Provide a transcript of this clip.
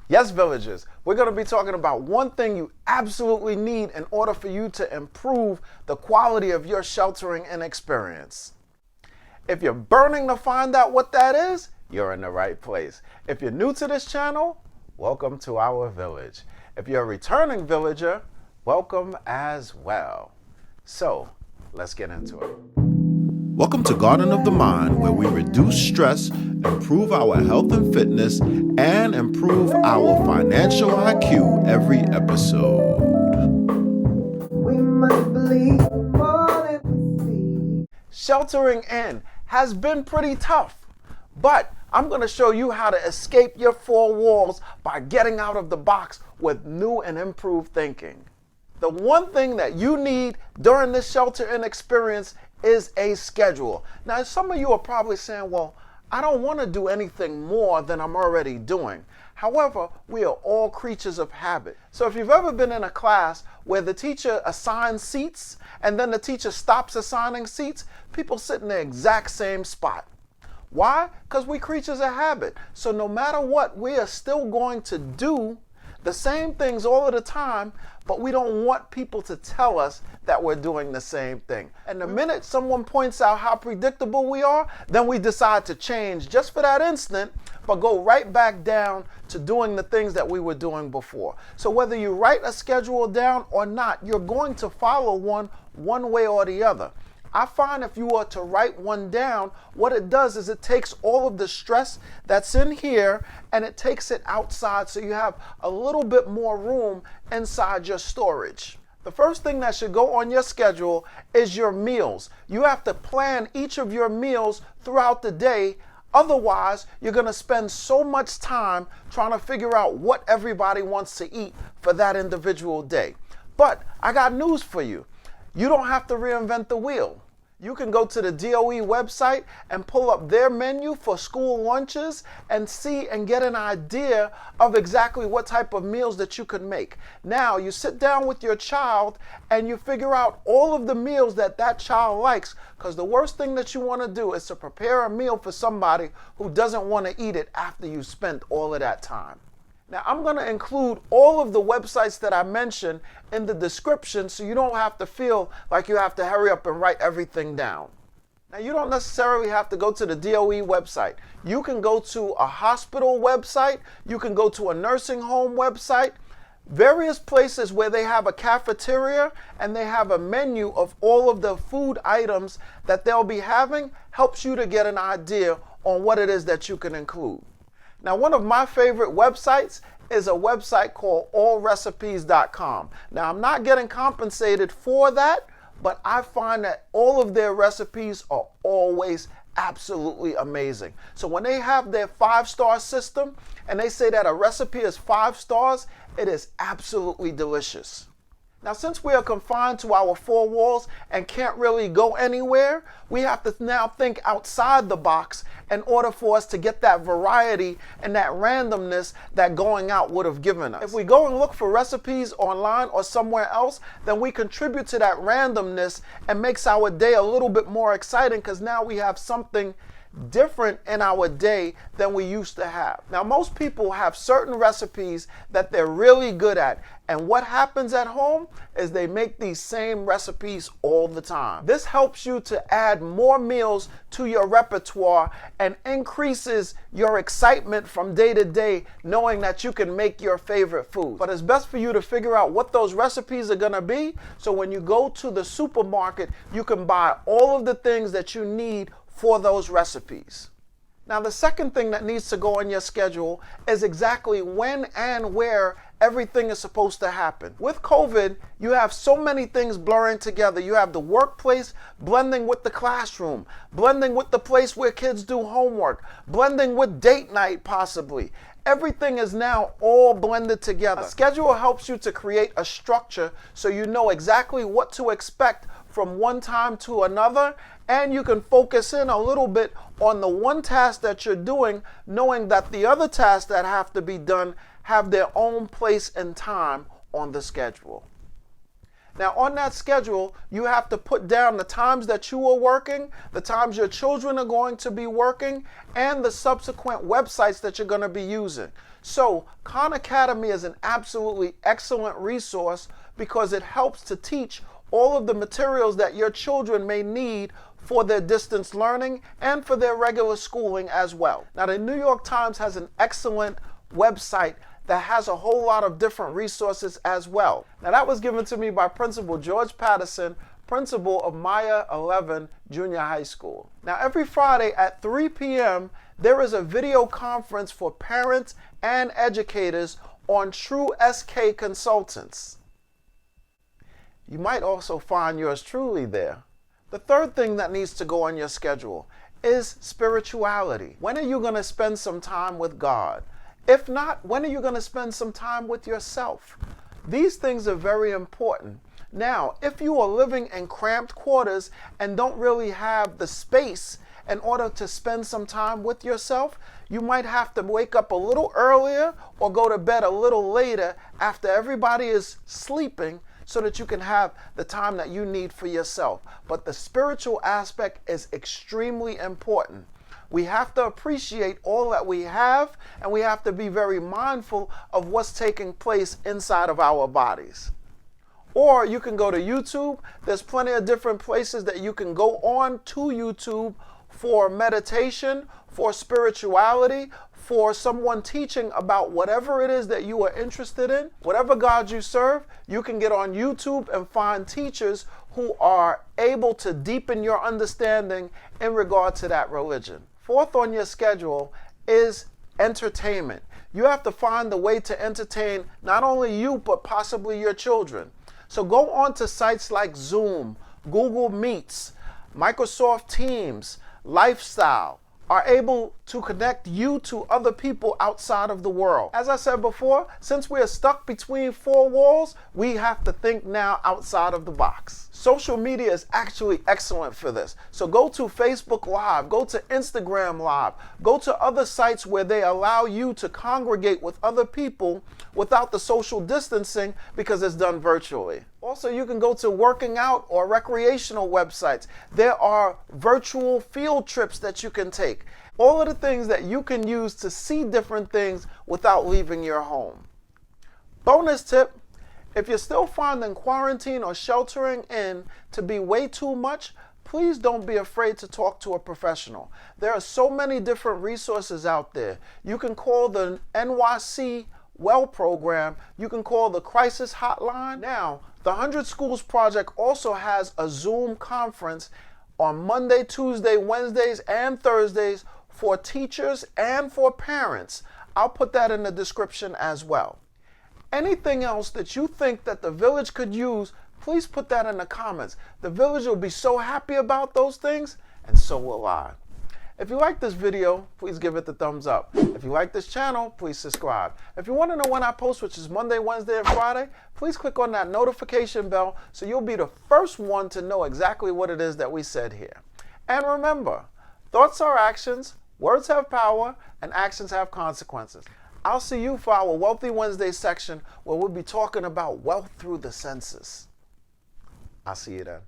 Yes, villagers, we're going to be talking about one thing you absolutely need in order for you to improve the quality of your sheltering and experience. If you're burning to find out what that is, you're in the right place. If you're new to this channel, welcome to our village. If you're a returning villager, welcome as well. So, let's get into it. Welcome to Garden of the Mind, where we reduce stress, improve our health and fitness, and improve our financial IQ every episode. We must believe more than we see. Sheltering in has been pretty tough, but I'm going to show you how to escape your four walls by getting out of the box with new and improved thinking. The one thing that you need during this shelter-in experience is a schedule. Now, some of you are probably saying, well, I don't want to do anything more than I'm already doing. However, we are all creatures of habit. So if you've ever been in a class where the teacher assigns seats and then the teacher stops assigning seats, people sit in the exact same spot. Why? Because we creatures of habit. So no matter what, we are still going to do the same things all of the time, but we don't want people to tell us that we're doing the same thing. And the minute someone points out how predictable we are, then we decide to change just for that instant, but go right back down to doing the things that we were doing before. So whether you write a schedule down or not, you're going to follow one way or the other. I find if you are to write one down, what it does is it takes all of the stress that's in here and it takes it outside, so you have a little bit more room inside your storage. The first thing that should go on your schedule is your meals. You have to plan each of your meals throughout the day. Otherwise, you're going to spend so much time trying to figure out what everybody wants to eat for that individual day. But I got news for you. You don't have to reinvent the wheel. You can go to the DOE website and pull up their menu for school lunches and see and get an idea of exactly what type of meals that you can make. Now, you sit down with your child and you figure out all of the meals that that child likes, because the worst thing that you want to do is to prepare a meal for somebody who doesn't want to eat it after you spent all of that time. Now, I'm going to include all of the websites that I mentioned in the description so you don't have to feel like you have to hurry up and write everything down. Now, you don't necessarily have to go to the DOE website. You can go to a hospital website. You can go to a nursing home website. Various places where they have a cafeteria and they have a menu of all of the food items that they'll be having helps you to get an idea on what it is that you can include. Now, one of my favorite websites is a website called allrecipes.com. Now, I'm not getting compensated for that, but I find that all of their recipes are always absolutely amazing. So when they have their 5-star system and they say that a recipe is 5 stars, it is absolutely delicious. Now, since we are confined to our 4 walls and can't really go anywhere, we have to now think outside the box in order for us to get that variety and that randomness that going out would have given us. If we go and look for recipes online or somewhere else, then we contribute to that randomness and makes our day a little bit more exciting, because now we have something different in our day than we used to have. Now, most people have certain recipes that they're really good at, and what happens at home is they make these same recipes all the time. This helps you to add more meals to your repertoire and increases your excitement from day to day, knowing that you can make your favorite food. But it's best for you to figure out what those recipes are going to be, so when you go to the supermarket, you can buy all of the things that you need for those recipes. Now, the second thing that needs to go on your schedule is exactly when and where everything is supposed to happen. With COVID, you have so many things blurring together. You have the workplace blending with the classroom, blending with the place where kids do homework, blending with date night possibly. Everything is now all blended together. A schedule helps you to create a structure so you know exactly what to expect from one time to another, and you can focus in a little bit on the one task that you're doing, knowing that the other tasks that have to be done have their own place and time on the schedule. Now, on that schedule, you have to put down the times that you are working, the times your children are going to be working, and the subsequent websites that you're going to be using. So Khan Academy is an absolutely excellent resource because it helps to teach all of the materials that your children may need for their distance learning and for their regular schooling as well. Now, the New York Times has an excellent website that has a whole lot of different resources as well. Now, that was given to me by Principal George Patterson, principal of Maya 11 Junior High School. Now, every Friday at 3 p.m., there is a video conference for parents and educators on True SK Consultants. You might also find yours truly there. The third thing that needs to go on your schedule is spirituality. When are you going to spend some time with God? If not, when are you going to spend some time with yourself? These things are very important. Now, if you are living in cramped quarters and don't really have the space in order to spend some time with yourself, you might have to wake up a little earlier or go to bed a little later after everybody is sleeping so that you can have the time that you need for yourself. But the spiritual aspect is extremely important. We have to appreciate all that we have, and we have to be very mindful of what's taking place inside of our bodies. Or you can go to YouTube. There's plenty of different places that you can go on to YouTube for meditation, for spirituality, for someone teaching about whatever it is that you are interested in. Whatever God you serve, you can get on YouTube and find teachers who are able to deepen your understanding in regard to that religion. Fourth on your schedule is entertainment. You have to find the way to entertain not only you, but possibly your children. So go on to sites like Zoom, Google Meets, Microsoft Teams, Lifestyle, are able to connect you to other people outside of the world. As I said before, since we are stuck between four walls, we have to think now outside of the box. Social media is actually excellent for this. So go to Facebook Live, go to Instagram Live, go to other sites where they allow you to congregate with other people without the social distancing because it's done virtually. Also, you can go to working out or recreational websites. There are virtual field trips that you can take. All of the things that you can use to see different things without leaving your home. Bonus tip, if you're still finding quarantine or sheltering in to be way too much, please don't be afraid to talk to a professional. There are so many different resources out there. You can call the NYC Well program. You can call the crisis hotline. Now, the 100 Schools Project also has a Zoom conference on Monday, Tuesday, Wednesdays, and Thursdays for teachers and for parents. I'll put that in the description as well. Anything else that you think that the village could use, please put that in the comments. The village will be so happy about those things, and so will I. If you like this video, please give it the thumbs up. If you like this channel, please subscribe. If you want to know when I post, which is Monday, Wednesday, and Friday, please click on that notification bell so you'll be the first one to know exactly what it is that we said here. And remember, thoughts are actions, words have power, and actions have consequences. I'll see you for our Wealthy Wednesday section where we'll be talking about wealth through the senses. I'll see you then.